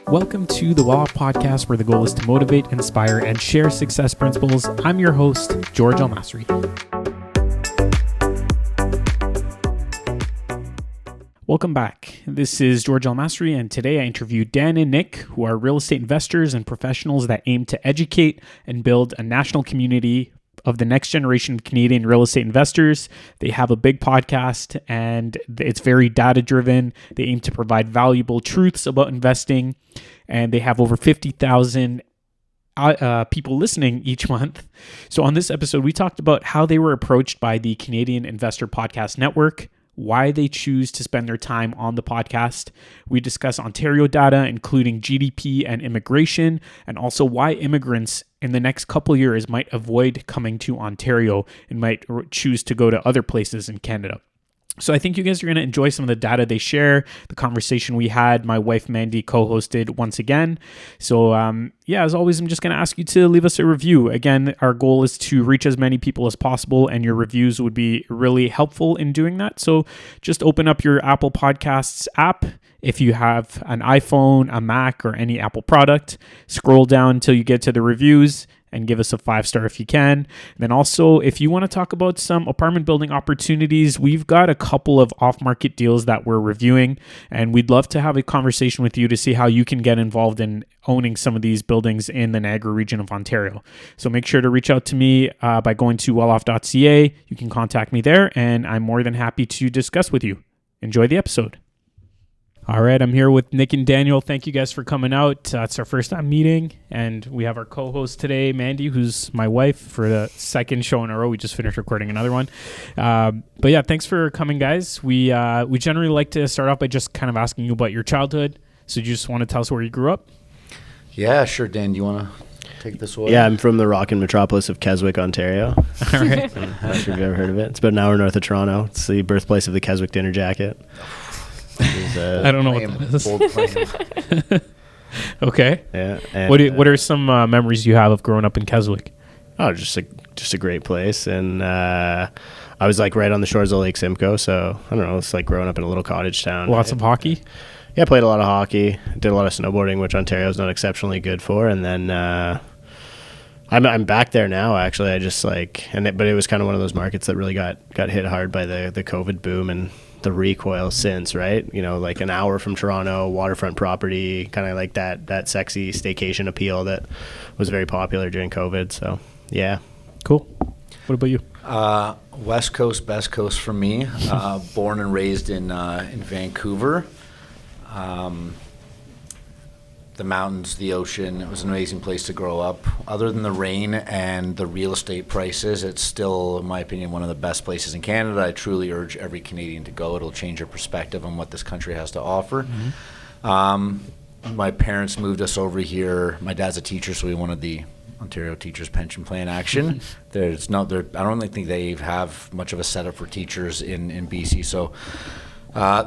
Welcome to the Well Off Podcast, where the goal is to motivate, inspire, and share success principles. I'm your host, George Masri. Welcome back. This is George Masri, and today I interviewed Dan and Nick, who are real estate investors and professionals that aim to educate and build a national community of the next generation of Canadian real estate investors. They have a big podcast and it's very data driven. They aim to provide valuable truths about investing, and they have over 50,000 people listening each month. So on this episode, we talked about how they were approached by the Canadian Investor Podcast Network, why they choose to spend their time on the podcast. We discuss Ontario data, including GDP and immigration, and also why immigrants in the next couple years might avoid coming to Ontario and might choose to go to other places in Canada. So I think you guys are going to enjoy some of the data they share, the conversation we had. My wife, Mandy, co-hosted once again. So as always, I'm just going to ask you to leave us a review. Again, our goal is to reach as many people as possible, and your reviews would be really helpful in doing that. So just open up your Apple Podcasts app. If you have an iPhone, a Mac, or any Apple product, scroll down until you get to the reviews and give us a 5-star if you can. And then also, if you want to talk about some apartment building opportunities, we've got a couple of off-market deals that we're reviewing, and we'd love to have a conversation with you to see how you can get involved in owning some of these buildings in the Niagara region of Ontario. So make sure to reach out to me by going to welloff.ca. You can contact me there, and I'm more than happy to discuss with you. Enjoy the episode. All right, I'm here with Nick and Daniel. Thank you guys for coming out. It's our first time meeting, and we have our co-host today, Mandy, who's my wife, for the second show in a row. We just finished recording another one. But yeah, thanks for coming, guys. We generally like to start off by just kind of asking you about your childhood. So do you just want to tell us where you grew up? Yeah, sure, Dan. Do you want to take this away? Yeah, I'm from the rockin' metropolis of Keswick, Ontario. All right. I'm not sure if you've ever heard of it. It's about an hour north of Toronto. It's the birthplace of the Keswick dinner jacket. I don't know what that is. Okay. Yeah. And, what are some memories you have of growing up in Keswick? Oh, just a great place. And I was like right on the shores of Lake Simcoe, so I don't know. It's like growing up in a little cottage town. Lots of hockey? Yeah, I played a lot of hockey. Did a lot of snowboarding, which Ontario's not exceptionally good for. And then I'm back there now, actually. I just but it was kind of one of those markets that really got hit hard by the COVID boom and the recoil since, right? You know, like an hour from Toronto, waterfront property, kind of like that sexy staycation appeal that was very popular during COVID. So, yeah. Cool. What about you? West Coast, best coast for me. Born and raised in Vancouver. The mountains, the ocean. It was an amazing place to grow up. Other than the rain and the real estate prices, it's still, in my opinion, one of the best places in Canada. I truly urge every Canadian to go. It'll change your perspective on what this country has to offer. Mm-hmm. My parents moved us over here. My dad's a teacher, so we wanted the Ontario Teachers Pension Plan action. I don't think they have much of a setup for teachers in BC, so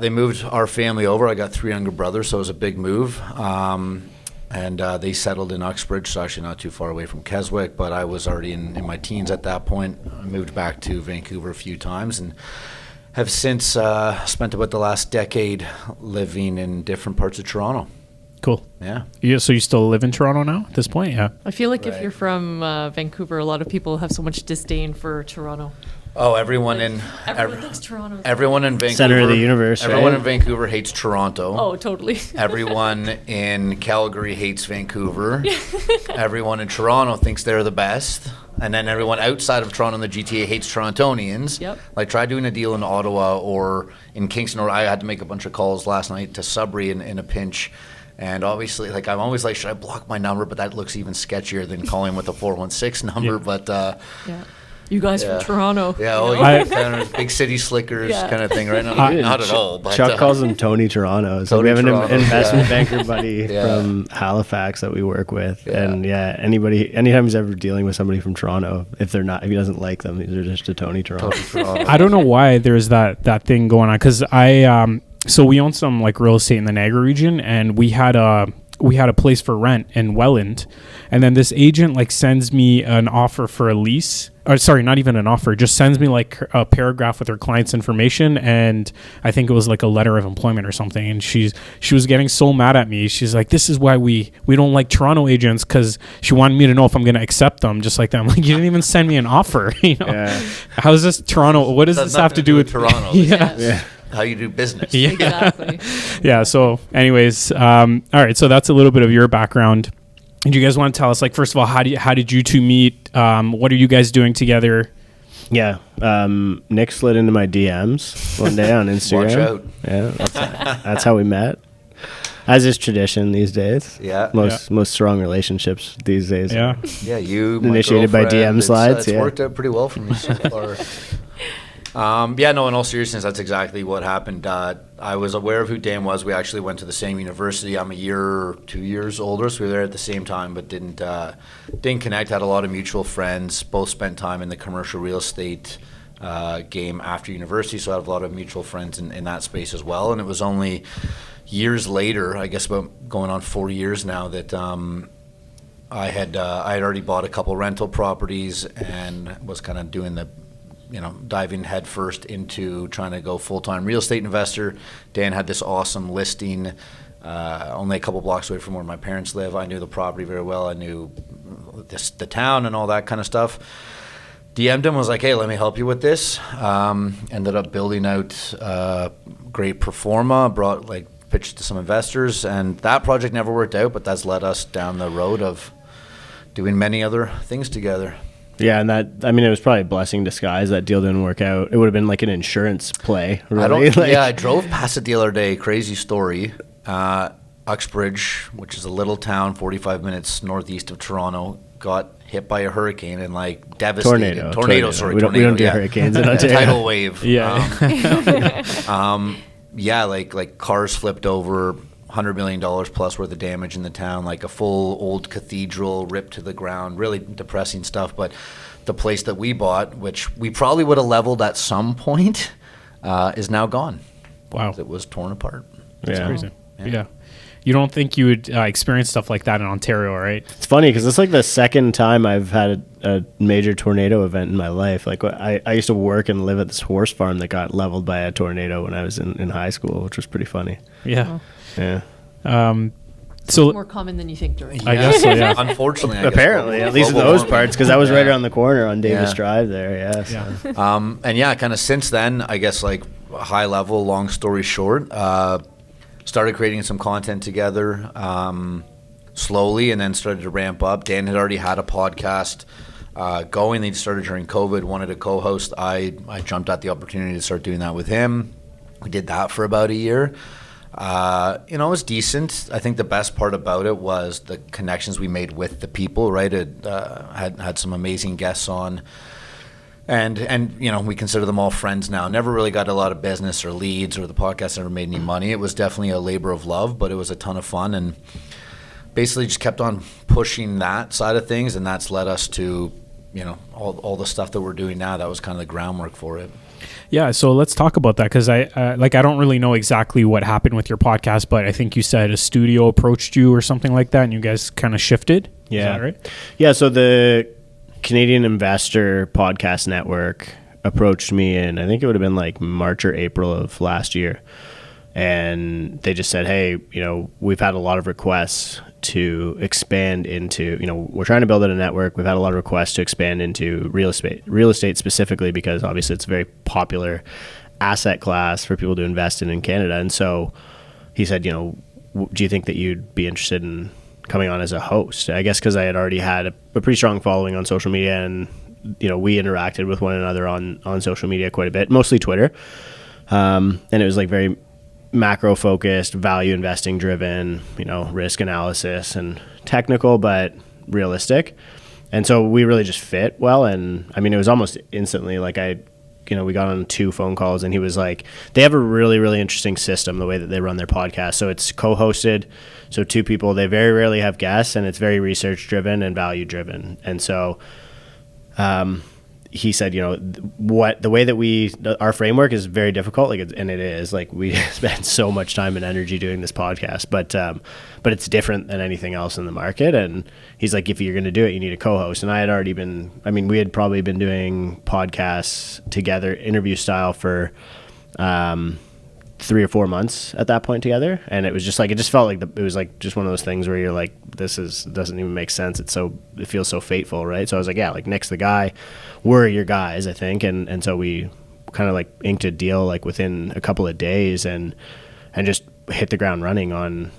they moved our family over. I got 3 younger brothers, so it was a big move. And they settled in Uxbridge, so actually not too far away from Keswick, but I was already in my teens at that point. I moved back to Vancouver a few times and have since spent about the last decade living in different parts of Toronto. Cool. Yeah. So you still live in Toronto now at this point? Yeah. I feel like if you're from Vancouver, a lot of people have so much disdain for Toronto. Oh, everyone thinks Toronto. Everyone in Vancouver. Center of the universe. Everyone right? in Vancouver hates Toronto. Oh, totally. Everyone in Calgary hates Vancouver. Everyone in Toronto thinks they're the best. And then everyone outside of Toronto in the GTA hates Torontonians. Yep. Like, try doing a deal in Ottawa or in Kingston, or I had to make a bunch of calls last night to Sudbury in a pinch. And obviously, like, I'm always like, should I block my number? But that looks even sketchier than calling with a 416 number. Yeah. But yeah. You guys from Toronto. Yeah, kind of big city slickers kind of thing, right? Not at all. But, Chuck calls them Tony Toronto. So we have an investment banker buddy from Halifax that we work with. Yeah. And anytime he's ever dealing with somebody from Toronto, if he doesn't like them, they're just a Tony Toronto. I don't know why there's that thing going on, because so we own some like real estate in the Niagara region, and we had a we had a place for rent in Welland, and then this agent like sends me an offer for a lease, or sorry, not even an offer, just sends me like a paragraph with her client's information, and I think it was like a letter of employment or something, and she was getting so mad at me. She's like, this is why we don't like Toronto agents, because she wanted me to know if I'm going to accept them, just like that. I'm like, you didn't even send me an offer. How is this Toronto? What does this have to do with Toronto? Yeah. How you do business. Yeah. Exactly. Yeah. So anyways, all right. So that's a little bit of your background. And you guys want to tell us, like, first of all, how did you two meet? What are you guys doing together? Yeah. Nick slid into my DMs one day on Instagram. Watch out. Yeah. That's how we met. As is tradition these days. Yeah. Most strong relationships these days. Yeah. Yeah, you, my Initiated by girlfriend, DM slides, It's yeah. worked out pretty well for me so far. Yeah, no, in all seriousness, that's exactly what happened. I was aware of who Dan was. We actually went to the same university. I'm a year or 2 years older, so we were there at the same time, but didn't connect. Had a lot of mutual friends. Both spent time in the commercial real estate game after university, so I have a lot of mutual friends in that space as well. And it was only years later, I guess about going on 4 years now, that I had already bought a couple rental properties and was kind of doing the diving headfirst into trying to go full-time real estate investor. Dan had this awesome listing only a couple blocks away from where my parents live. I knew the property very well. I knew the town and all that kind of stuff. DM'd him, was like, hey, let me help you with this. Ended up building out great pro forma, pitched to some investors, and that project never worked out, but that's led us down the road of doing many other things together. Yeah, and it was probably a blessing in disguise. That deal didn't work out. It would have been like an insurance play, really. I drove past it the other day. Crazy story. Uxbridge, which is a little town 45 minutes northeast of Toronto, got hit by a hurricane and devastated. Tornado. We don't do hurricanes in Ontario. Tidal wave. Yeah. Cars flipped over. $100 million plus worth of damage in the town, like a full old cathedral ripped to the ground, really depressing stuff. But the place that we bought, which we probably would have leveled at some point, is now gone. Wow. It was torn apart. That's crazy. Yeah. You don't think you would experience stuff like that in Ontario, right? It's funny because it's like the second time I've had a major tornado event in my life. Like I used to work and live at this horse farm that got leveled by a tornado when I was in high school, which was pretty funny. Yeah. Yeah. So More common than you think, George. I guess so, yeah. Unfortunately, Apparently, at least in those parts, because I was right around the corner on Davis Drive there. Yeah. So. Kind of since then, I guess high level, long story short, started creating some content together slowly, and then started to ramp up. Dan had already had a podcast going. They started during COVID, wanted a co-host. I jumped at the opportunity to start doing that with him. We did that for about a year. It was decent. I think the best part about it was the connections we made with the people, right? It had some amazing guests on. And we consider them all friends now. Never really got a lot of business or leads, or the podcast never made any money. It was definitely a labor of love, but it was a ton of fun, and basically just kept on pushing that side of things, and that's led us to, all the stuff that we're doing now. That was kind of the groundwork for it. Yeah, so let's talk about that, because I don't really know exactly what happened with your podcast, but I think you said a studio approached you or something like that, and you guys kind of shifted. Yeah. Is that right? Yeah, so the Canadian Investor Podcast Network approached me in, I think it would have been like March or April of last year, and they just said, hey, we've had a lot of requests to expand into, we're trying to build out a network. We've had a lot of requests to expand into real estate specifically, because obviously it's a very popular asset class for people to invest in Canada. And so he said, do you think that you'd be interested in coming on as a host? I guess because I had already had a pretty strong following on social media, and we interacted with one another on social media quite a bit, mostly Twitter. And it was like very macro focused, value investing driven, risk analysis and technical, but realistic. And so we really just fit well. And it was almost instantly like we got on 2 phone calls, and he was like, they have a really, really interesting system, the way that they run their podcast. So it's co-hosted. So 2 people, they very rarely have guests, and it's very research driven and value driven. And so, he said, the way that our framework is very difficult, and it is like we spend so much time and energy doing this podcast, but it's different than anything else in the market. And he's like, if you're going to do it, you need a co-host. And we had probably been doing podcasts together, interview style, for 3 or 4 months at that point together, and it was just like, it just felt like it was like just one of those things where you're like, doesn't even make sense. It feels so fateful, right? So I was like, yeah, like Nick's the guy, we're your guys, I think, and so we kind of like inked a deal like within a couple of days, and just hit the ground running on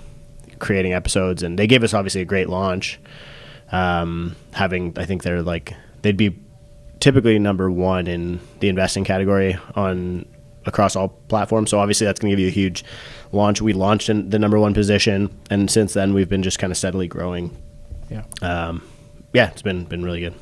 creating episodes. And they gave us obviously a great launch, I think they'd be typically number one in the investing category across all platforms. So obviously that's going to give you a huge launch. We launched in the number one position, and since then we've been just kind of steadily growing. It's been really good.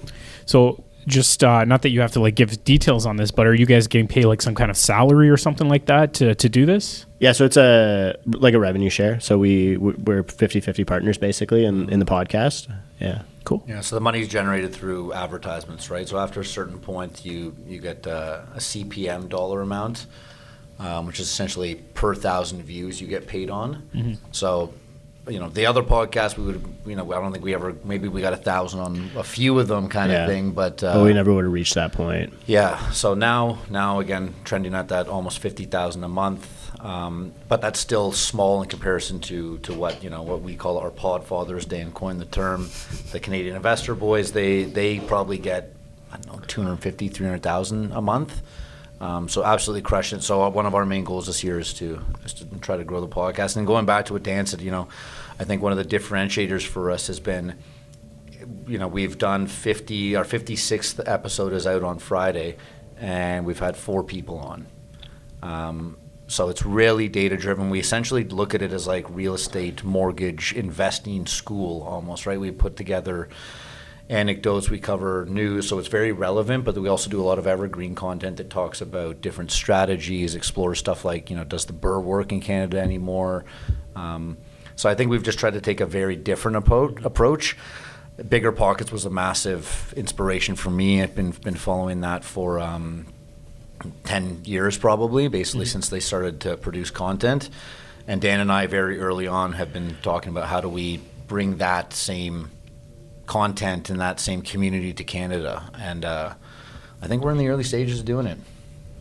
So just not that you have to like give details on this, but are you guys getting paid like some kind of salary or something like that to do this? Yeah, so it's a revenue share. So we're 50-50 partners basically in the podcast. Yeah. Cool. Yeah, so the money's generated through advertisements, right? So after a certain point, you get a CPM dollar amount, which is essentially per 1,000 views you get paid on. Mm-hmm. So, the other podcasts we would, I don't think we ever, maybe we got 1,000 on a few of them kind of thing, but we never would have reached that point. Yeah. So now again, trending at that almost 50,000 a month. But that's still small in comparison to what what we call our pod fathers. Dan coined the term, the Canadian investor boys. They probably get 250, 300,000 a month. So absolutely crushing it. So one of our main goals this year is to try to grow the podcast. And going back to what Dan said, I think one of the differentiators for us has been, we've done our 56th episode is out on Friday, and we've had 4 people on. So it's really data-driven. We essentially look at it as like real estate, mortgage, investing school almost, right? We put together anecdotes, we cover news, so it's very relevant, but we also do a lot of evergreen content that talks about different strategies, explores stuff like, does the BRRRR work in Canada anymore? So I think we've just tried to take a very different approach. Bigger Pockets was a massive inspiration for me. I've been following that for 10 years probably, basically, since they started to produce content. And Dan and I very early on have been talking about how do we bring that same content and that same community to Canada. And I think we're in the early stages of doing it.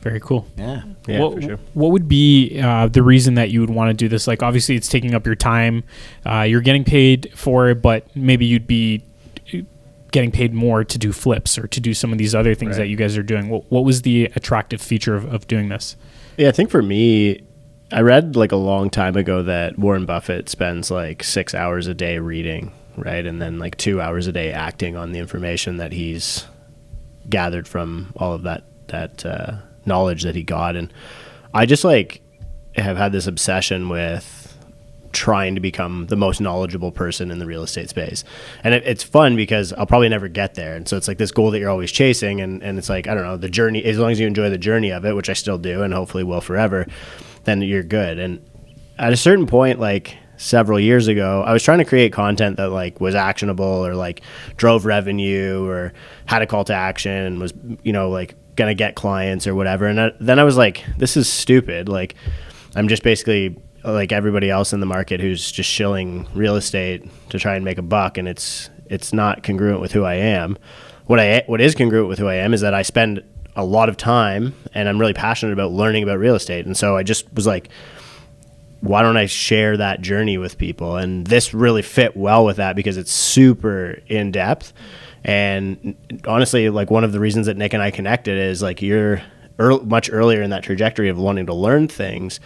Very cool. Yeah, for sure. What would be the reason that you would want to do this? Like, obviously it's taking up your time. You're getting paid for it, but maybe you'd be getting paid more to do flips or to do some of these other things that you guys are doing. What was the attractive feature of doing this? Yeah, I think for me, I read like a long time ago that Warren Buffett spends like 6 hours a day reading, right? And then like 2 hours a day acting on the information that he's gathered from all of that knowledge that he got. And I just like have had this obsession with trying to become the most knowledgeable person in the real estate space. And it's fun because I'll probably never get there. And so it's like this goal that you're always chasing. And it's like, I don't know, the journey, as long as you enjoy the journey of it, which I still do and hopefully will forever, then you're good. And at a certain point, like several years ago, I was trying to create content that like was actionable or like drove revenue or had a call to action and was, like going to get clients or whatever. And then I was like, this is stupid. Like I'm just basically like everybody else in the market who's just shilling real estate to try and make a buck, and it's not congruent with who I am. What is congruent with who I am is that I spend a lot of time and I'm really passionate about learning about real estate. And so I just was like, why don't I share that journey with people? And this really fit well with that because it's super in depth. And honestly, like one of the reasons that Nick and I connected is like you're much earlier in that trajectory of wanting to learn things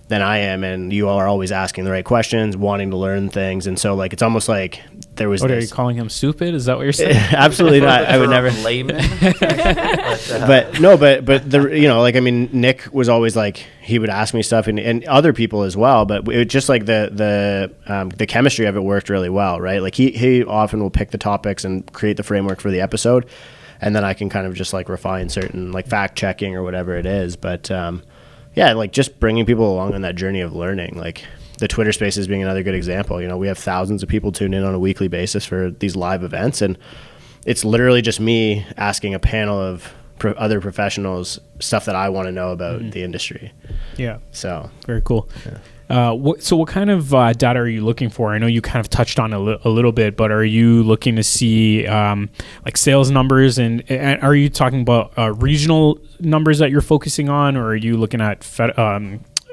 than I am, and you are always asking the right questions, wanting to learn things, and so like it's almost like there was. Are you calling him stupid? Is that what you're saying? Absolutely not. I would never. Layman. But I mean, Nick was always like he would ask me stuff, and other people as well. But it just like the chemistry of it worked really well, right? Like he often will pick the topics and create the framework for the episode, and then I can kind of just like refine certain like fact checking or whatever it is, but. Yeah, like just bringing people along on that journey of learning. Like the Twitter Spaces being another good example. We have thousands of people tune in on a weekly basis for these live events, and it's literally just me asking a panel of other professionals stuff that I want to know about the industry. Yeah. So very cool. What kind of data are you looking for? I know you kind of touched on a little bit, but are you looking to see like sales numbers, and are you talking about regional numbers that you're focusing on, or are you looking at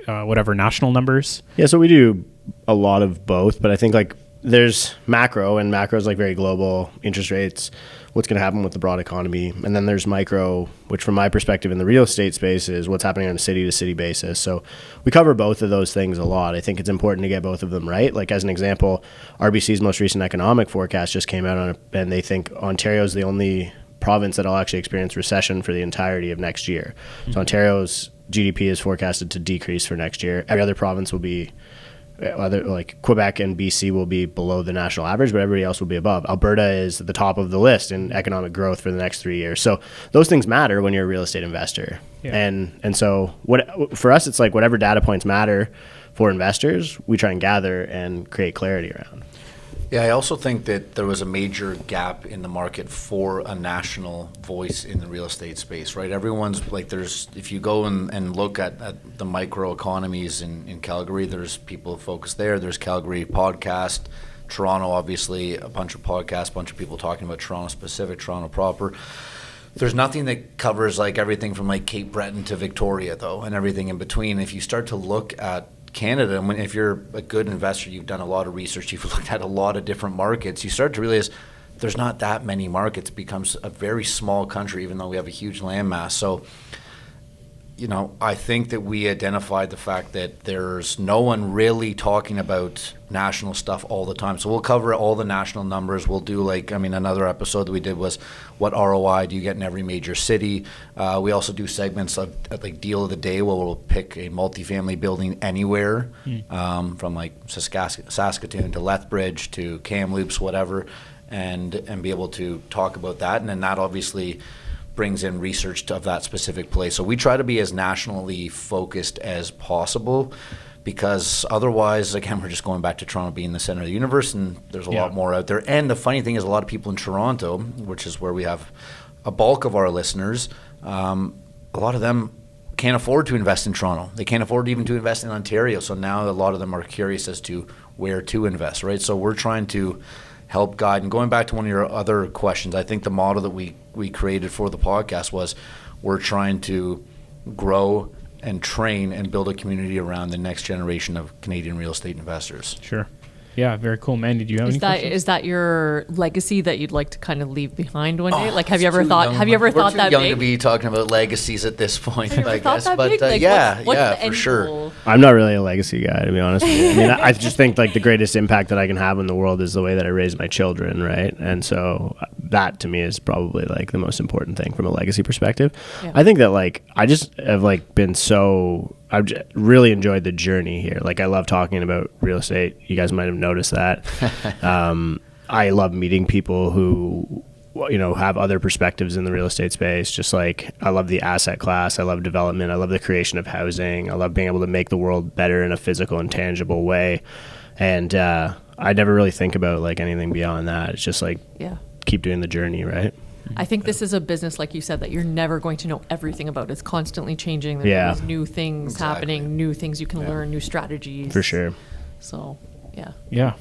national numbers? Yeah, so we do a lot of both, but I think like there's macro, and macro is like very global, interest rates, what's going to happen with the broad economy. And then there's micro, which from my perspective in the real estate space is what's happening on a city to city basis. So we cover both of those things a lot. I think it's important to get both of them right. Like as an example, RBC's most recent economic forecast just came out and they think Ontario is the only province that'll actually experience recession for the entirety of next year. Mm-hmm. So Ontario's GDP is forecasted to decrease for next year. Every other province will be like Quebec and BC will be below the national average, but everybody else will be above. Alberta is at the top of the list in economic growth for the next 3 years. So those things matter when you're a real estate investor. Yeah. And so for us, it's like whatever data points matter for investors, we try and gather and create clarity around. Yeah, I also think that there was a major gap in the market for a national voice in the real estate space, right? Everyone's like, if you go and look at the micro economies in Calgary, there's people focused there. There's Calgary podcast, Toronto, obviously, a bunch of podcasts, a bunch of people talking about Toronto specific, Toronto proper. There's nothing that covers like everything from like Cape Breton to Victoria, though, and everything in between. If you start to look at Canada, and if you're a good investor, you've done a lot of research, you've looked at a lot of different markets, you start to realize there's not that many markets. It becomes a very small country, even though we have a huge landmass. So, I think that we identified the fact that there's no one really talking about national stuff all the time. So we'll cover all the national numbers. We'll do another episode that we did was what ROI do you get in every major city. We also do segments of like deal of the day where we'll pick a multifamily building anywhere from like Saskatoon to Lethbridge to Kamloops, whatever, and be able to talk about that. And then that obviously brings in research of that specific place. So we try to be as nationally focused as possible, because otherwise, again, we're just going back to Toronto being the center of the universe, and there's a lot more out there. And the funny thing is, a lot of people in Toronto, which is where we have a bulk of our listeners, a lot of them can't afford to invest in Toronto. They can't afford even to invest in Ontario. So now a lot of them are curious as to where to invest, right? So we're trying to help guide. And going back to one of your other questions, I think the model that we created for the podcast was we're trying to grow and train and build a community around the next generation of Canadian real estate investors. Sure. Yeah, very cool. Man, did you have any questions? Is that your legacy that you'd like to kind of leave behind one day? Like, have you ever thought that big? We're too young to be talking about legacies at this point, I guess. But what's for sure. goal? I'm not really a legacy guy, to be honest with you. I mean, I just think like the greatest impact that I can have in the world is the way that I raise my children, right? And so that to me is probably like the most important thing from a legacy perspective. Yeah. I think that like I just have like been I've really enjoyed the journey here. Like I love talking about real estate. You guys might have noticed that. I love meeting people who, have other perspectives in the real estate space. Just like I love the asset class. I love development. I love the creation of housing. I love being able to make the world better in a physical and tangible way. And I never really think about like anything beyond that. It's just like keep doing the journey, right? I think this is a business, like you said, that you're never going to know everything about. It's constantly changing. There's always new things happening, new things you can learn, new strategies. For sure. So, yeah. Yeah.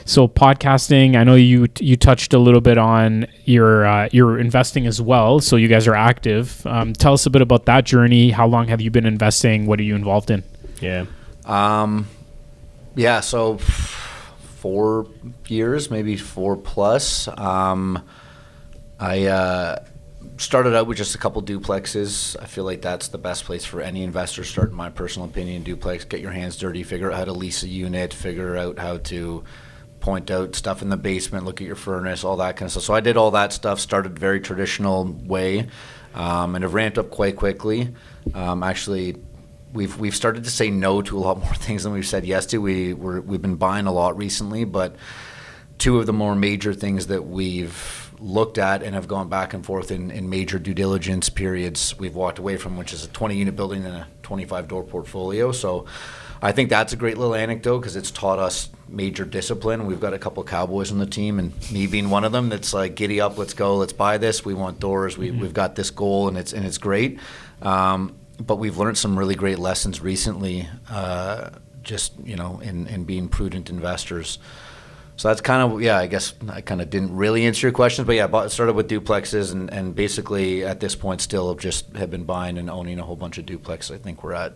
So podcasting, I know you touched a little bit on your investing as well. So you guys are active. Tell us a bit about that journey. How long have you been investing? What are you involved in? Yeah. So 4 years, maybe 4+. I started out with just a couple duplexes. I feel like that's the best place for any investor to start, in my personal opinion. Duplex, get your hands dirty, figure out how to lease a unit, figure out how to point out stuff in the basement, look at your furnace, all that kind of stuff. So I did all that stuff, started very traditional way, and have ramped up quite quickly. Actually, we've started to say no to a lot more things than we've said yes to. We've been buying a lot recently, but two of the more major things that we've looked at and have gone back and forth in major due diligence periods we've walked away from, which is a 20-unit building and a 25-door portfolio. So I think that's a great little anecdote because it's taught us major discipline. We've got a couple of cowboys on the team, and me being one of them. That's like, giddy up, let's go, let's buy this. We want doors. We've got this goal, and it's great. But we've learned some really great lessons recently, just in being prudent investors. So that's kind of, I guess I kind of didn't really answer your questions, but started with duplexes, and basically at this point still just have been buying and owning a whole bunch of duplexes. I think we're at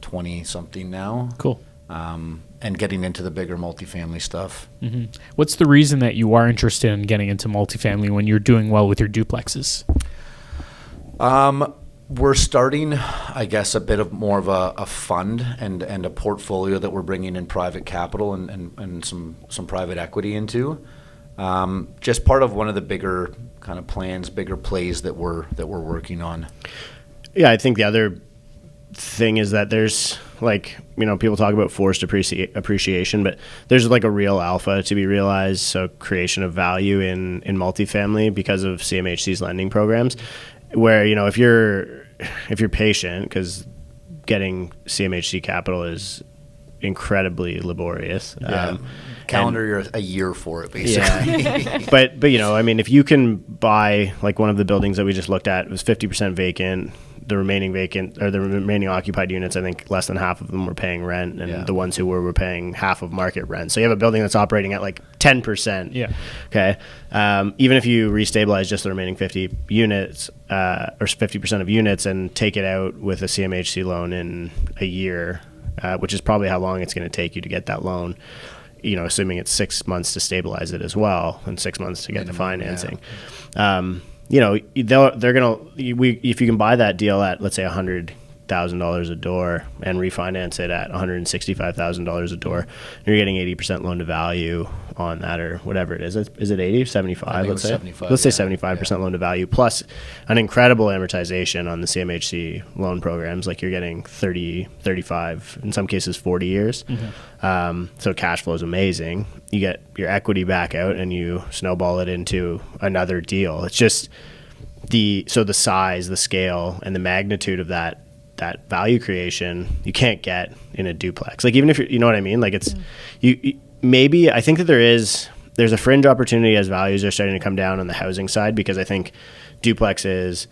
20 something now. Cool. And getting into the bigger multifamily stuff. Mm-hmm. What's the reason that you are interested in getting into multifamily when you're doing well with your duplexes? We're starting, I guess, a bit of more of a fund and a portfolio that we're bringing in private capital and some private equity into. Just part of one of the bigger kind of plans, bigger plays that we're working on. Yeah, I think the other thing is that there's people talk about forced appreciation, but there's like a real alpha to be realized. So creation of value in multifamily because of CMHC's lending programs, where if you're patient, because getting CMHC capital is incredibly laborious. Calendar year, a year for it, basically. Yeah. but if you can buy, like, one of the buildings that we just looked at was 50% vacant. The remaining occupied units, I think less than half of them were paying rent, and the ones who were paying half of market rent. So you have a building that's operating at like 10%. Yeah. Okay. Even if you restabilize just the remaining 50 units or 50% of units and take it out with a CMHC loan in a year, which is probably how long it's going to take you to get that loan, assuming it's 6 months to stabilize it as well and 6 months to get the financing. They're gonna. If you can buy that deal at, let's say, $100,000 a door and refinance it at $165,000 a door, you're getting 80% loan to value on that, or whatever it is. Is it 80 or 75? Let's say 75. Let's say 75% loan to value plus an incredible amortization on the CMHC loan programs. Like, you're getting 30, 35, in some cases 40 years. Mm-hmm. So cash flow is amazing. You get your equity back out and you snowball it into another deal. It's just the size, the scale, and the magnitude of that value creation you can't get in a duplex. Like, even if you know what I mean? Like, it's maybe I think that there's a fringe opportunity as values are starting to come down on the housing side, because I think duplexes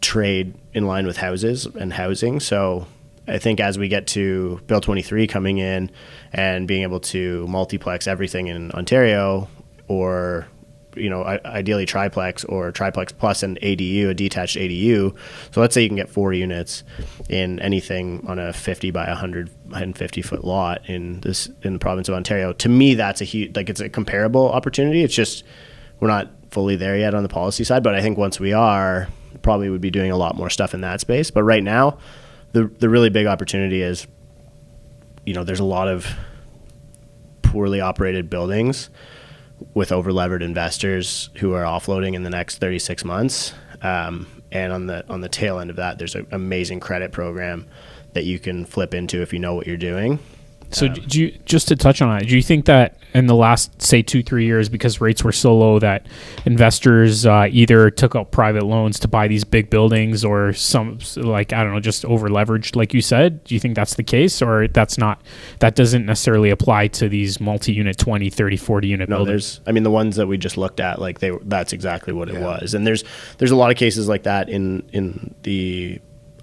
trade in line with houses and housing. So I think as we get to Bill 23 coming in and being able to multiplex everything in Ontario, or ideally triplex, or triplex plus an ADU, a detached ADU. So let's say you can get 4 units in anything on a 50 by 150 foot lot in the province of Ontario. To me, that's a huge, it's a comparable opportunity. It's just we're not fully there yet on the policy side, but I think once we are, probably would be doing a lot more stuff in that space. But right now, the really big opportunity is, there's a lot of poorly operated buildings with over-levered investors who are offloading in the next 36 months. And on the tail end of that, there's an amazing credit program that you can flip into if you know what you're doing. So do you, just to touch on it, do you think that in the last, say, 2-3 years, because rates were so low, that investors either took out private loans to buy these big buildings, or some, just over leveraged, like you said? Do you think that's the case, or that doesn't necessarily apply to these multi-unit 20, 30, 40 unit buildings? The ones that we just looked at, that's exactly what it was. And there's a lot of cases like that in the,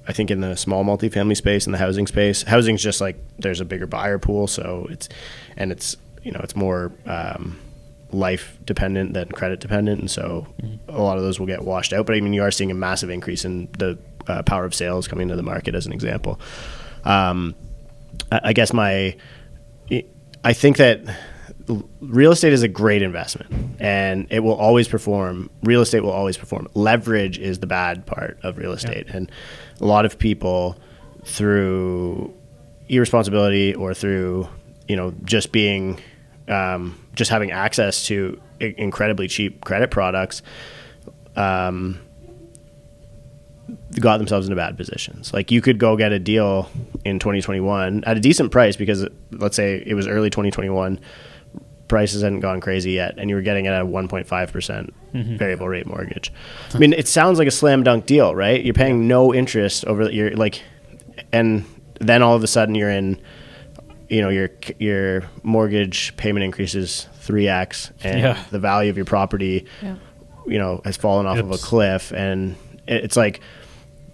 I think, in the small multifamily space, in the housing space. Housing's just there's a bigger buyer pool, so it's more life dependent than credit dependent, and so a lot of those will get washed out. But you are seeing a massive increase in the power of sales coming to the market, as an example. I think that real estate is a great investment, and it will always perform. Real estate will always perform. Leverage is the bad part of real estate, and a lot of people, through irresponsibility or through just being just having access to incredibly cheap credit products, got themselves into bad positions. Like, you could go get a deal in 2021 at a decent price, because let's say it was early 2021, prices hadn't gone crazy yet, and you were getting it at a 1.5% variable rate mortgage. It sounds like a slam dunk deal, right? You're paying no interest over and then all of a sudden you're in your mortgage payment increases 3x, and the value of your property, has fallen off of a cliff, and it's like,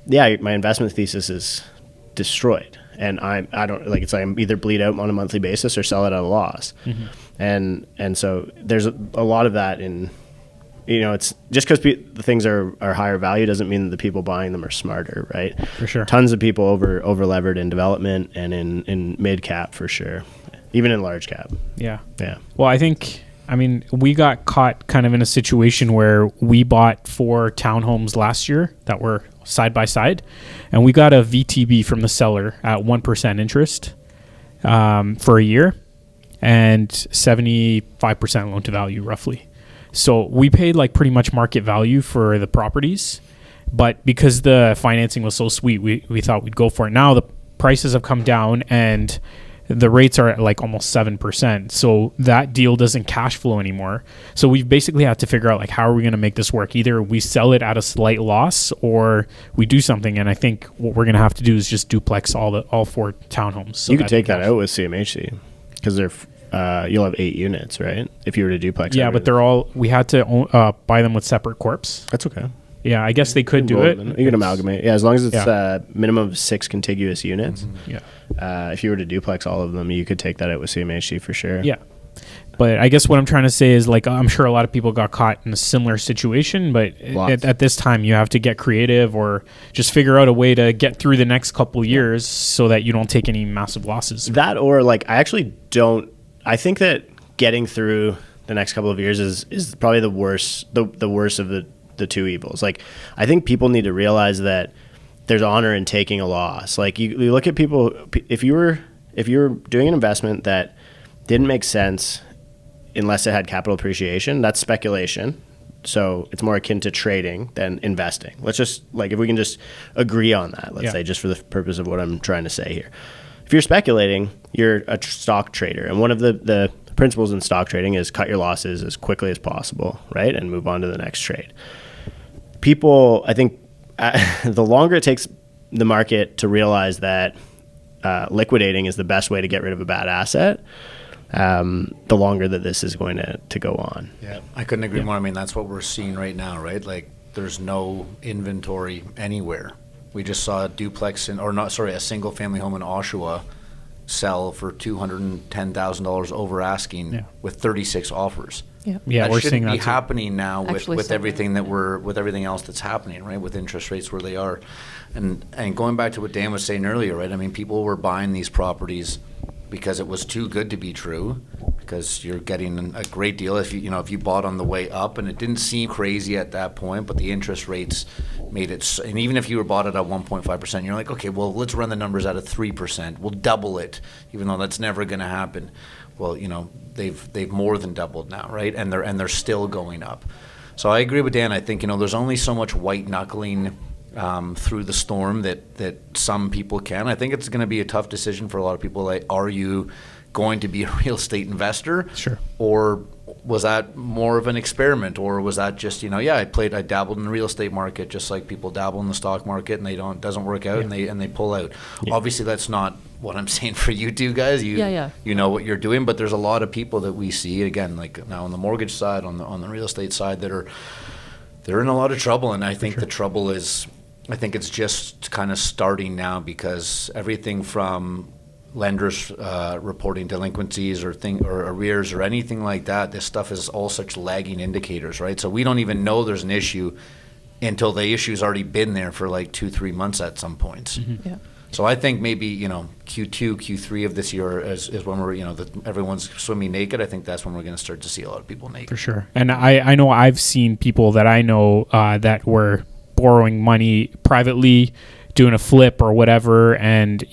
my investment thesis is destroyed, and I don't like it's like I'm either bleed out on a monthly basis or sell it at a loss, and so there's a lot of that in. It's just because the things are higher value doesn't mean that the people buying them are smarter, right? For sure. Tons of people over levered in development and in mid cap for sure, even in large cap. Yeah. Yeah. Well, we got caught kind of in a situation where we bought 4 townhomes last year that were side by side, and we got a VTB from the seller at 1% interest for a year and 75% loan to value roughly. So we paid like pretty much market value for the properties, but because the financing was so sweet, we thought we'd go for it. Now the prices have come down and the rates are at like almost 7%. So that deal doesn't cash flow anymore. So we basically had to figure out like, how are we going to make this work? Either we sell it at a slight loss or we do something. And I think what we're going to have to do is just duplex all 4 townhomes. So you could take that out with CMHC because they're you'll have 8 units, right? If you were to duplex. Yeah, but we had to buy them with separate corps. That's okay. Yeah, I guess they could do it. You can amalgamate. Yeah, as long as it's minimum of 6 contiguous units. Yeah. If you were to duplex all of them, you could take that out with CMHC for sure. Yeah. But I guess what I'm trying to say is, like, I'm sure a lot of people got caught in a similar situation, but at this time you have to get creative or just figure out a way to get through the next couple years so that you don't take any massive losses. That, or like, I think that getting through the next couple of years is probably the worst of the 2 evils. Like, I think people need to realize that there's honor in taking a loss. Like, you look at people, if you were doing an investment that didn't make sense unless it had capital appreciation, that's speculation. So it's more akin to trading than investing. Let's just, like, if we can just agree on that, let's say, just for the purpose of what I'm trying to say here. If you're speculating, you're a stock trader. And one of the principles in stock trading is cut your losses as quickly as possible, right? And move on to the next trade. People, I think, the longer it takes the market to realize that liquidating is the best way to get rid of a bad asset, the longer that this is going to go on. Yeah, I couldn't agree more. I mean, that's what we're seeing right now, right? Like, there's no inventory anywhere. We just saw a single family home in Oshawa sell for $210,000 over asking with 36 offers. Yeah, that we're shouldn't seeing be that happening now with everything that. with everything else that's happening, right? With interest rates where they are, and going back to what Dan was saying earlier, right? I mean, people were buying these properties because it was too good to be true, because you're getting a great deal if you bought on the way up, and it didn't seem crazy at that point, but the interest rates made it. And even if you were bought it at 1.5%, you're like, okay, well, let's run the numbers out at 3%. We'll double it, even though that's never going to happen. Well, they've more than doubled now, right? And they're still going up. So I agree with Dan. I think there's only so much white knuckling through the storm that some people can. I think it's going to be a tough decision for a lot of people. Like, are you going to be a real estate investor? Sure. Or was that more of an experiment? Or was that just, I dabbled in the real estate market just like people dabble in the stock market and it doesn't work out and they pull out. Yeah. Obviously that's not what I'm saying for you two guys. You know what you're doing, but there's a lot of people that we see, again, like now on the mortgage side, on the real estate side, they're in a lot of trouble. And I think the trouble is, I think it's just kind of starting now, because everything from lenders reporting delinquencies or arrears or anything like that, this stuff is all such lagging indicators, right? So we don't even know there's an issue until the issue's already been there for like 2-3 months at some points. Mm-hmm. Yeah. So I think maybe Q2, Q3 of this year is when we're everyone's swimming naked. I think that's when we're going to start to see a lot of people naked. For sure. And I know I've seen people that I know that were borrowing money privately, doing a flip or whatever, and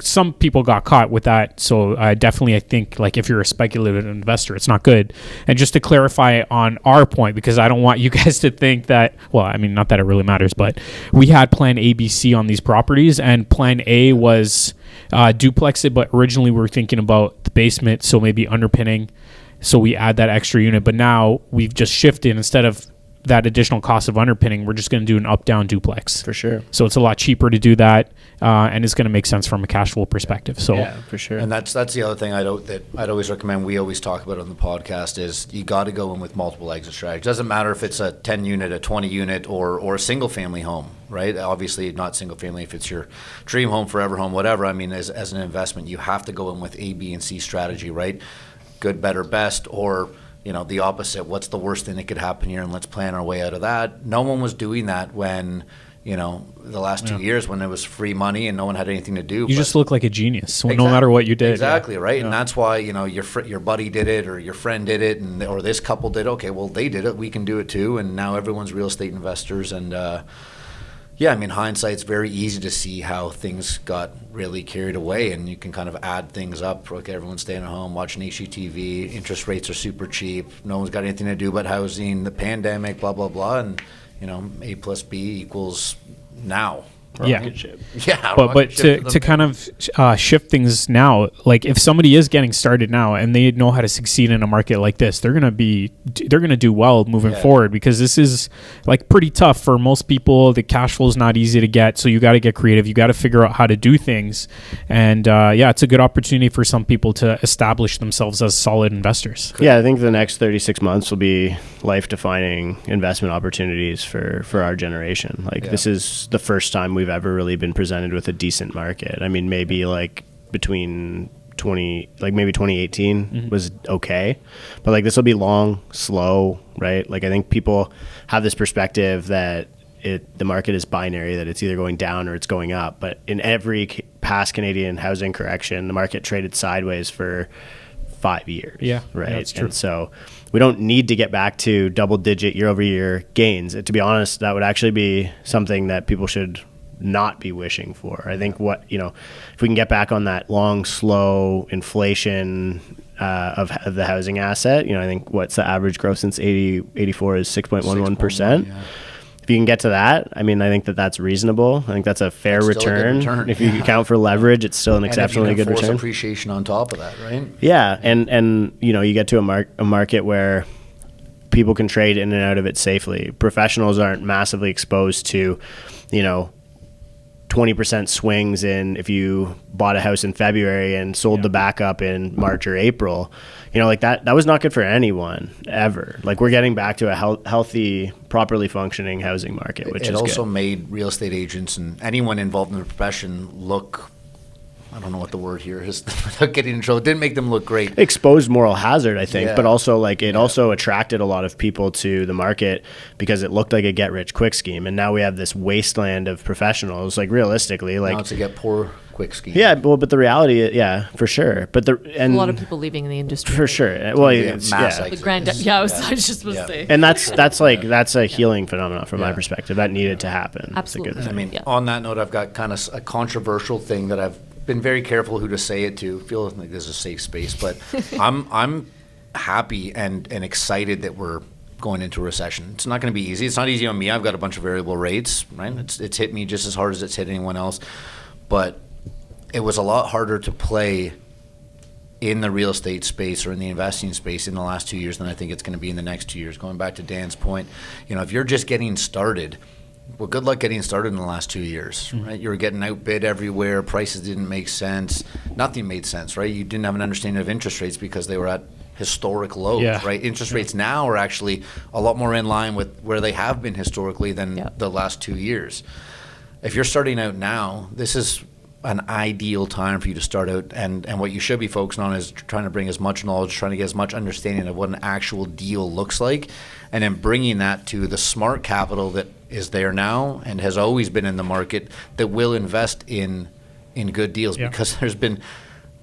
some people got caught with that. So definitely, I think, like, if you're a speculative investor, it's not good. And just to clarify on our point, because I don't want you guys to think that, well, I mean, not that it really matters, but we had plan ABC on these properties, and plan A was duplex it, but originally we were thinking about the basement, so maybe underpinning, so we add that extra unit. But now we've just shifted, instead of that additional cost of underpinning, we're just going to do an up-down duplex. For sure. So it's a lot cheaper to do that, and it's going to make sense from a cash flow perspective. So Yeah, for sure. And that's the other thing I'd always recommend. We always talk about on the podcast is you got to go in with multiple exit strategies. Doesn't matter if it's a 10 unit, a 20 unit, or a single family home, right? Obviously not single family if it's your dream home, forever home, whatever. I mean, as an investment, you have to go in with A, B, and C strategy, right? Good, better, best, or the opposite. What's the worst thing that could happen here, and let's plan our way out of that. No one was doing that when the last 2 years when it was free money and no one had anything to do. You just look like a genius, no matter what you did. Exactly, right? Yeah. And that's why, your buddy did it or your friend did it or this couple did. Okay, well, they did it. We can do it too. And now everyone's real estate investors. And, hindsight's very easy to see how things got really carried away, and you can kind of add things up. Okay, everyone's staying at home, watching HGTV, interest rates are super cheap, no one's got anything to do but housing, the pandemic, blah, blah, blah, and, A plus B equals now. Rocket ship. Yeah, but to kind of shift things now, like if somebody is getting started now and they know how to succeed in a market like this, they're gonna do well moving forward, because this is like pretty tough for most people. The cash flow is not easy to get, so you got to get creative. You got to figure out how to do things, and it's a good opportunity for some people to establish themselves as solid investors. Yeah, I think the next 36 months will be life-defining investment opportunities for our generation. This is the first time we've ever really been presented with a decent market. I mean, maybe between 2018 was okay, but this will be long, slow, right? I think people have this perspective that the market is binary, that it's either going down or it's going up. But in every past Canadian housing correction, the market traded sideways for 5 years. Yeah, right. That's true. And so we don't need to get back to double-digit year-over-year gains. To be honest, that would actually be something that people should not be wishing for. I think if we can get back on that long, slow inflation of the housing asset, I think what's the average growth since 84 is 6.11%. Yeah. If you can get to that, I think that's reasonable. I think that's a fair return. If you account for leverage, it's still an exceptionally good return. Appreciation on top of that, right? Yeah, and you get to a market where people can trade in and out of it safely. Professionals aren't massively exposed to, 20% swings in if you bought a house in February and sold the backup in March or April. That was not good for anyone ever. We're getting back to a healthy, properly functioning housing market, which is good. It also made real estate agents and anyone involved in the profession look, I don't know what the word here is without getting in trouble. It didn't make them look great. Exposed moral hazard, I think, but also also attracted a lot of people to the market because it looked like a get-rich-quick scheme. And now we have this wasteland of professionals. Realistically, now it's a get-poor-quick scheme. Yeah, but the reality, for sure. But a lot of people leaving in the industry for sure. Well, it's the grand. I was just supposed to say. And that's a healing phenomenon from my perspective. That needed to happen. Absolutely. It's a good thing. On that note, I've got kind of a controversial thing that I've been very careful who to say it to. I feel like this is a safe space, but I'm happy and excited that we're going into a recession. It's not going to be easy. It's not easy on me. I've got a bunch of variable rates, right? It's hit me just as hard as it's hit anyone else, but it was a lot harder to play in the real estate space or in the investing space in the last 2 years than I think it's going to be in the next 2 years. Going back to Dan's point, if you're just getting started, well, good luck getting started in the last 2 years, right? You were getting outbid everywhere. Prices didn't make sense. Nothing made sense, right? You didn't have an understanding of interest rates because they were at historic lows, right? Interest rates now are actually a lot more in line with where they have been historically than the last 2 years. If you're starting out now, this is an ideal time for you to start out, and what you should be focusing on is trying to bring as much knowledge, trying to get as much understanding of what an actual deal looks like, and then bringing that to the smart capital that is there now and has always been in the market that will invest in good deals, because there's been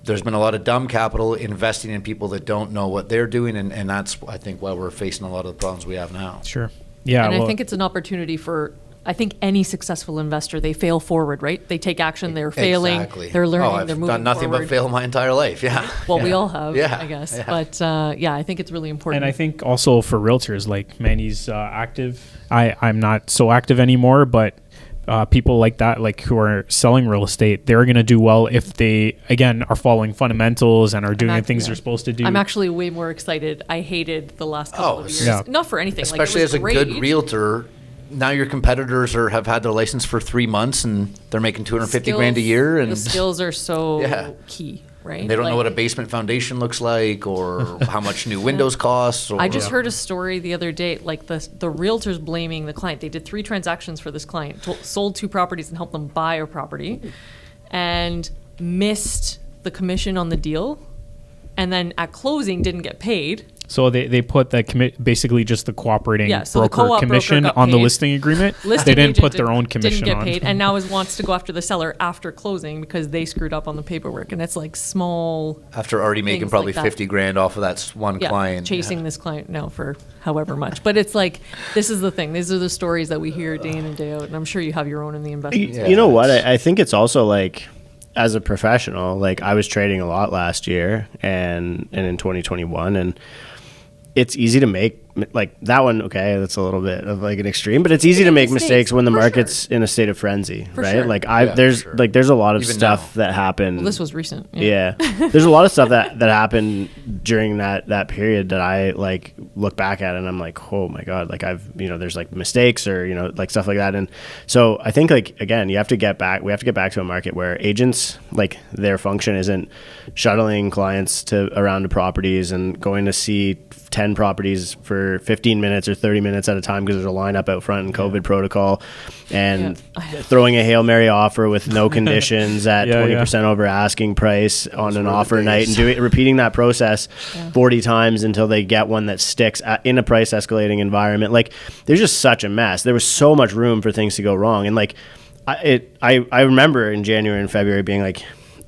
a lot of dumb capital investing in people that don't know what they're doing, and that's, I think, why we're facing a lot of the problems we have now. Sure. Yeah. And I think it's an opportunity for, I think, any successful investor. They fail forward, right? They take action, they're failing, they're learning, they're moving forward. I've done nothing but fail my entire life, Well, we all have, I guess. Yeah. But, I think it's really important. And I think also for realtors, like Manny's active. I'm not so active anymore, but people like that, like who are selling real estate, they're going to do well if they, again, are following fundamentals and are doing the things they're supposed to do. I'm actually way more excited. I hated the last couple of years. Yeah. Not for anything. Especially like, it was as a great. good realtor, now your competitors have had their license for 3 months and they're making 250 grand a year. And the skills are so key, right? They don't know what a basement foundation looks like or how much new windows cost. Or, I just heard a story the other day, like the realtor's blaming the client. They did 3 transactions for this client, sold 2 properties and helped them buy a property, and missed the commission on the deal, and then at closing didn't get paid. So they put the basically just the cooperating so the broker co-op commission broker got on the paid. listing agreement. Listing They didn't agent put their own commission didn't get on. paid, and now wants to go after the seller after closing because they screwed up on the paperwork. And it's like small. After already making things probably like that. 50 grand off of that one client. Chasing this client now for however much. But it's like, this is the thing. These are the stories that we hear day in and day out. And I'm sure you have your own in the investment. You know what? I think it's also like, as a professional, like I was trading a lot last year and in 2021, and it's easy to make like that one. Okay, that's a little bit of like an extreme, but it's easy to make mistakes when the market's in a state of frenzy, right? Sure. Like there's a lot of Even stuff that happened. Well, this was recent. Yeah. There's a lot of stuff that happened during that period that I like look back at and I'm like, oh my God, like there's like mistakes or, like stuff like that. And so I think like, again, we have to get back to a market where agents, like their function isn't shuttling clients around to properties and going to see 10 properties for 15 minutes or 30 minutes at a time because there's a lineup out front in COVID protocol, and throwing a Hail Mary offer with no conditions at 20% over asking price on an offer night and repeating that process 40 times until they get one that sticks in a price escalating environment. Like there's just such a mess. There was so much room for things to go wrong. And like I remember in January and February being like,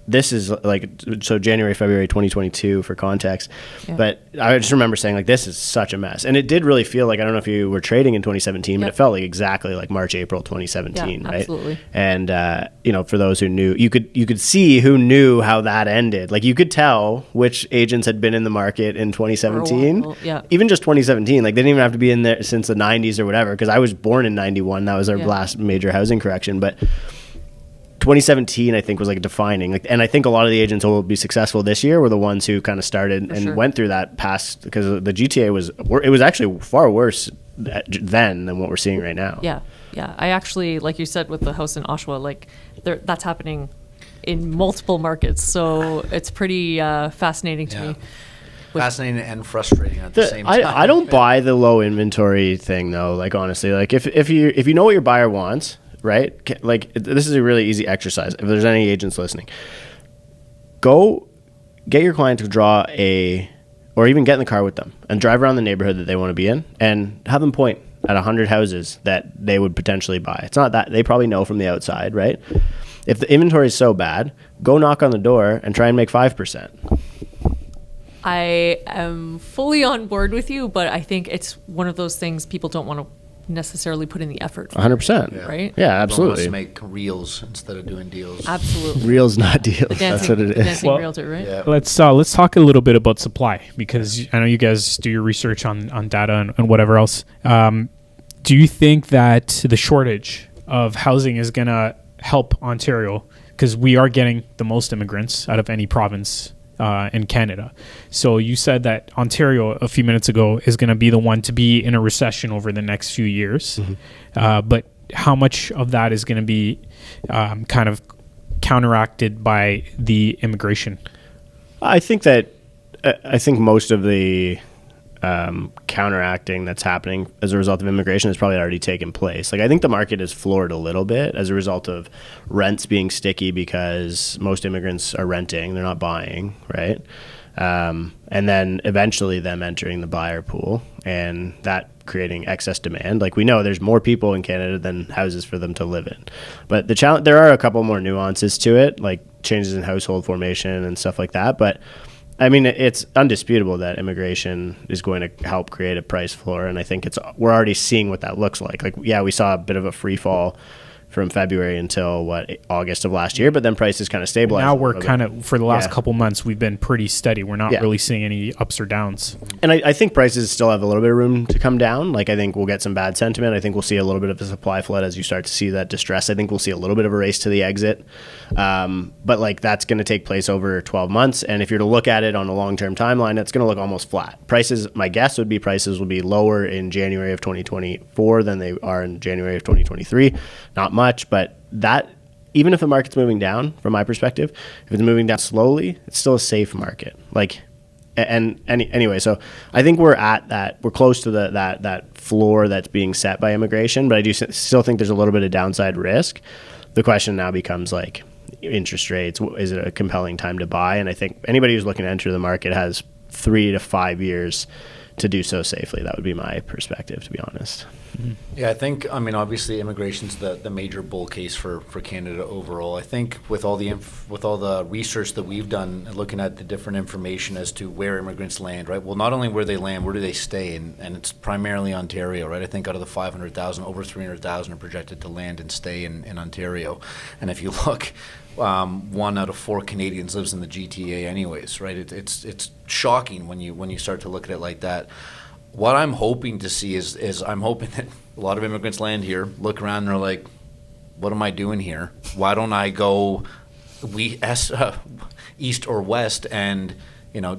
this is like, so January, February 2022 for context. But I just remember saying like, this is such a mess. And it did really feel like, I don't know if you were trading in 2017, but it felt like exactly like March, April 2017, right? Absolutely. And, for those who knew, you could see who knew how that ended. Like you could tell which agents had been in the market in 2017, even just 2017. Like they didn't even have to be in there since the 90s or whatever, because I was born in 91. That was our last major housing correction. But 2017, I think, was like defining. Like, and I think a lot of the agents who will be successful this year were the ones who kind of started went through that past, because the GTA was actually far worse then than what we're seeing right now. Yeah. I actually, like you said, with the house in Oshawa, like that's happening in multiple markets. So it's pretty fascinating to me. Fascinating and frustrating at the same time. I don't buy the low inventory thing though. Like honestly, like if you know what your buyer wants, right? Like this is a really easy exercise. If there's any agents listening, go get your client to draw or even get in the car with them and drive around the neighborhood that they want to be in and have them point at 100 houses that they would potentially buy. It's not that they probably know from the outside, right? If the inventory is so bad, go knock on the door and try and make 5%. I am fully on board with you, but I think it's one of those things people don't want to necessarily put in the effort for, 100%. right? Yeah, absolutely. Let's make reels instead of doing deals. Absolutely. Reels, not deals. That's what it is. Dancing realtor, right? Yeah. Let's talk a little bit about supply, because I know you guys do your research on data and whatever else. Do you think that the shortage of housing is going to help Ontario? Because we are getting the most immigrants out of any province in Canada. So you said that Ontario a few minutes ago is going to be the one to be in a recession over the next few years. But how much of that is going to be kind of counteracted by the immigration? I think most of the counteracting that's happening as a result of immigration has probably already taken place. Like I think the market is floored a little bit as a result of rents being sticky because most immigrants are renting, they're not buying, right? And then eventually them entering the buyer pool and that creating excess demand. Like we know there's more people in Canada than houses for them to live in. But there are a couple more nuances to it, like changes in household formation and stuff like that. But I mean, it's undisputable that immigration is going to help create a price floor, and I think we're already seeing what that looks like. Like, yeah, we saw a bit of a free fall from February until August of last year, but then prices kind of stabilized. Now we're kind of, for the last Yeah. couple months, we've been pretty steady. We're not Yeah. really seeing any ups or downs. And I think prices still have a little bit of room to come down. Like, I think we'll get some bad sentiment. I think we'll see a little bit of a supply flood as you start to see that distress. I think we'll see a little bit of a race to the exit. But like, that's going to take place over 12 months. And if you're to look at it on a long-term timeline, it's going to look almost flat. Prices, my guess would be prices will be lower in January of 2024 than they are in January of 2023. Not much, but that, even if the market's moving down, from my perspective, if it's moving down slowly, it's still a safe market. Like, anyway, so I think we're close to that floor that's being set by immigration, but I do still think there's a little bit of downside risk. The question now becomes like interest rates. Is it a compelling time to buy? And I think anybody who's looking to enter the market has 3 to 5 years to do so safely. That would be my perspective, to be honest. Yeah, I think, I mean, obviously immigration's the major bull case for Canada overall. I think with all the research that we've done, looking at the different information as to where immigrants land, right? Well, not only where they land, where do they stay? And it's primarily Ontario, right? I think out of the 500,000, over 300,000 are projected to land and stay in Ontario. And if you look, 1 out of 4 Canadians lives in the GTA anyways, right? It's shocking when you start to look at it like that. What I'm hoping to see is I'm hoping that a lot of immigrants land here, look around, and they're like, what am I doing here? Why don't I go east or west and,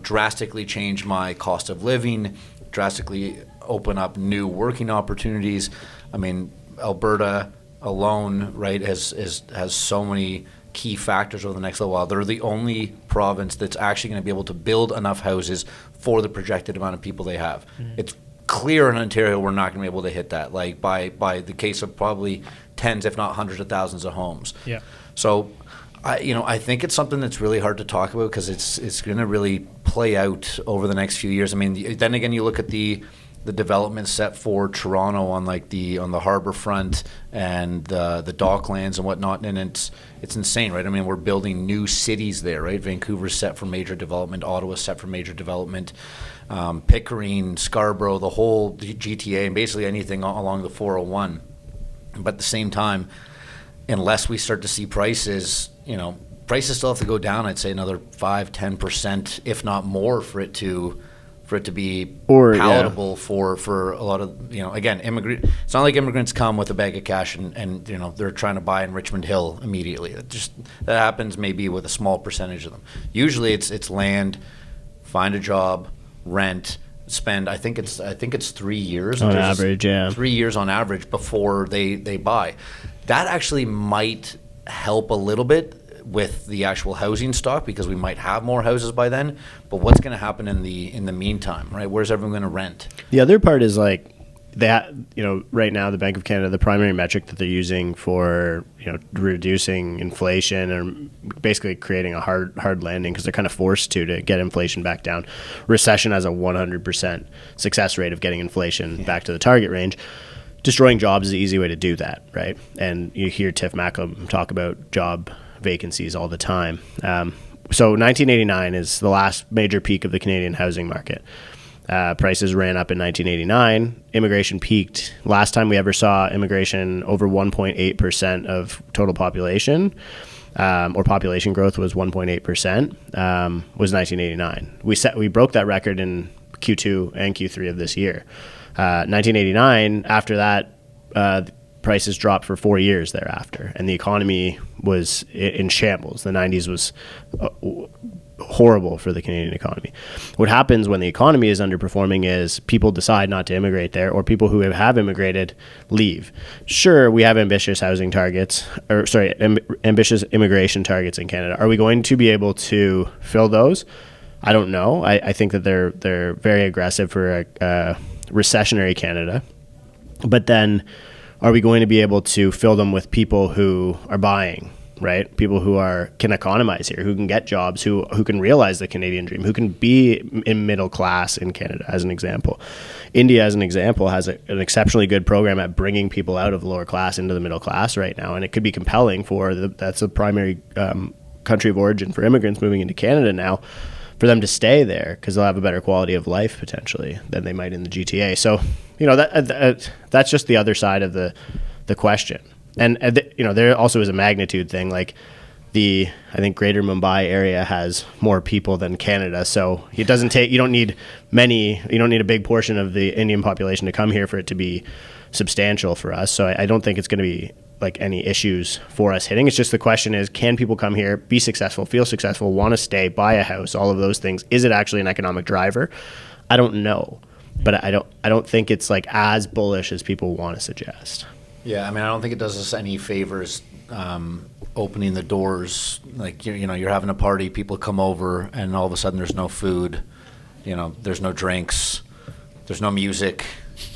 drastically change my cost of living, drastically open up new working opportunities? I mean, Alberta alone, right, has so many key factors over the next little while. They're the only province that's actually going to be able to build enough houses for the projected amount of people they have. It's clear in Ontario we're not going to be able to hit that, like by the case of probably tens, if not hundreds of thousands of homes. Yeah. So, I think it's something that's really hard to talk about because it's going to really play out over the next few years. I mean, then again, you look at the development set for Toronto on the harbor front and the docklands and whatnot, and it's insane, right? I mean, we're building new cities there, right? Vancouver's set for major development, Ottawa's set for major development, Pickering, Scarborough, the whole GTA, and basically anything along the 401. But at the same time, unless we start to see prices, still have to go down, I'd say another 5-10%, if not more, for it to be palatable for a lot of, again, it's not like immigrants come with a bag of cash and they're trying to buy in Richmond Hill immediately. That happens maybe with a small percentage of them. Usually it's land, find a job, rent, spend, I think it's 3 years. On average, yeah. 3 years on average before they buy. That actually might help a little bit with the actual housing stock because we might have more houses by then. But what's going to happen in the meantime, right? Where's everyone going to rent? The other part is like that, right now the Bank of Canada, the primary metric that they're using for, reducing inflation and basically creating a hard landing because they're kind of forced to get inflation back down. Recession has a 100% success rate of getting inflation back to the target range. Destroying jobs is the easy way to do that, right? And you hear Tiff Macklem talk about job vacancies all the time. So 1989 is the last major peak of the Canadian housing market. Prices ran up in 1989. Immigration peaked. Last time we ever saw immigration over 1.8% of total population, or population growth was 1.8%, was 1989. We broke that record in Q2 and Q3 of this year. 1989, after that, prices dropped for 4 years thereafter, and the economy was in shambles. The 90s was horrible for the Canadian economy. What happens when the economy is underperforming is people decide not to immigrate there, or people who have immigrated leave. Sure, we have ambitious housing targets, ambitious immigration targets in Canada. Are we going to be able to fill those? I don't know. I think that they're very aggressive for a recessionary Canada. But then are we going to be able to fill them with people who are buying, right? People who can economize here, who can get jobs, who can realize the Canadian dream, who can be in middle class in Canada, as an example. India, as an example, has an exceptionally good program at bringing people out of the lower class into the middle class right now, and it could be compelling that's the primary country of origin for immigrants moving into Canada now, for them to stay there because they'll have a better quality of life potentially than they might in the GTA. So, that's just the other side of the question. there also is a magnitude thing. Like I think Greater Mumbai area has more people than Canada, so you don't need a big portion of the Indian population to come here for it to be substantial for us. So I don't think it's going to be like any issues for us hitting. It's just the question is, can people come here, be successful, feel successful, want to stay, buy a house, all of those things? Is it actually an economic driver? I don't know, but I don't think it's like as bullish as people want to suggest. Yeah, I mean, I don't think it does us any favors opening the doors. Like, you're having a party, people come over, and all of a sudden there's no food, there's no drinks, there's no music.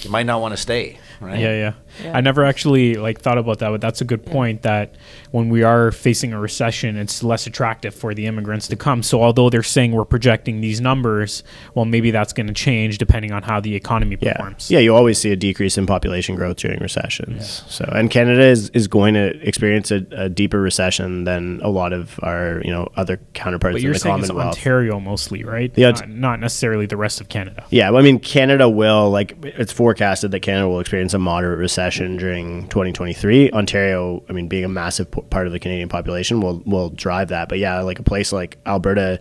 You might not want to stay, right? Yeah. I never actually thought about that, but that's a good point, that when we are facing a recession, it's less attractive for the immigrants to come. So although they're saying we're projecting these numbers, well, maybe that's going to change depending on how the economy performs. Yeah, you always see a decrease in population growth during recessions. Yeah. And Canada is going to experience a deeper recession than a lot of our other counterparts in the Commonwealth. But you're saying it's Ontario mostly, right? Yeah, not necessarily the rest of Canada. Yeah, well, I mean, Canada will, it's forecasted that Canada will experience a moderate recession during 2023. Ontario, I mean, being a massive part of the Canadian population, will drive that. But yeah, like a place like Alberta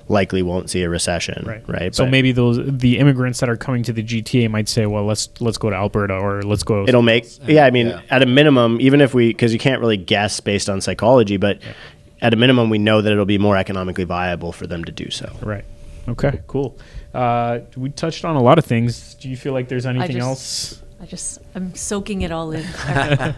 likely won't see a recession, right? So maybe the immigrants that are coming to the GTA might say, well, let's go to Alberta, or let's go. It'll make, at a minimum, even if because you can't really guess based on psychology, but at a minimum, we know that it'll be more economically viable for them to do so. Right. Okay, cool. We touched on a lot of things. Do you feel like there's anything else? I'm soaking it all in. Yeah.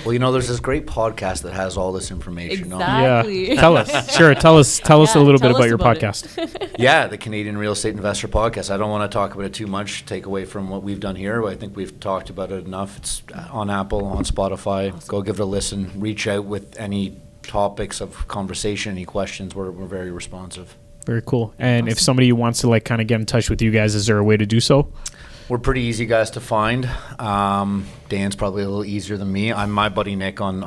Well, there's this great podcast that has all this information on. Exactly. Yeah. Tell us. Sure. Tell us a little bit about your podcast. Yeah, the Canadian Real Estate Investor Podcast. I don't want to talk about it too much, take away from what we've done here. I think we've talked about it enough. It's on Apple, on Spotify. Awesome. Go give it a listen. Reach out with any topics of conversation, any questions. We're very responsive. Very cool. And if somebody wants to get in touch with you guys, is there a way to do so? We're pretty easy guys to find. Dan's probably a little easier than me. I'm my buddy Nick on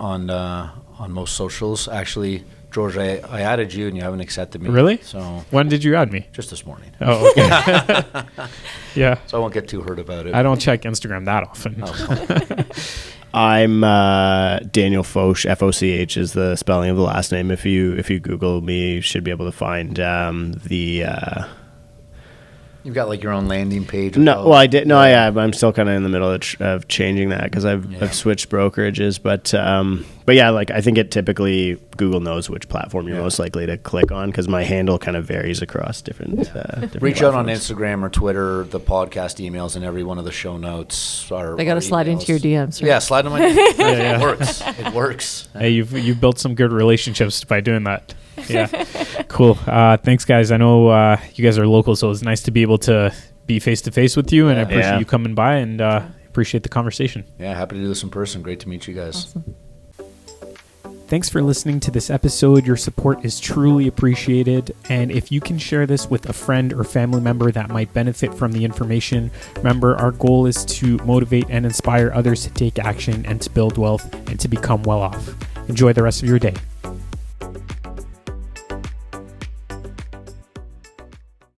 most socials. Actually, George, I added you and you haven't accepted me. Really? So when did you add me? Just this morning. Oh, okay. Yeah. So I won't get too hurt about it. I don't check Instagram that often. Oh. I'm Daniel Foch. Foch is the spelling of the last name. If you Google me, you should be able to find the. You've got your own landing page. I did. No, I'm still kind of in the middle of changing that because I've switched brokerages. But yeah, I think it typically Google knows which platform you're most likely to click on because my handle kind of varies across different. Different Reach out on Instagram or Twitter. The podcast emails and every one of the show notes are. They got to slide into your DMs. Right? Yeah, slide in my DMs. It works. It works. Hey, you've built some good relationships by doing that. Yeah. Cool. Thanks, guys. I know you guys are local, so it's nice to be able to be face-to-face with you, and I appreciate you coming by, and appreciate the conversation. Yeah, happy to do this in person. Great to meet you guys. Awesome. Thanks for listening to this episode. Your support is truly appreciated, and if you can share this with a friend or family member that might benefit from the information, remember, our goal is to motivate and inspire others to take action and to build wealth and to become well off. Enjoy the rest of your day.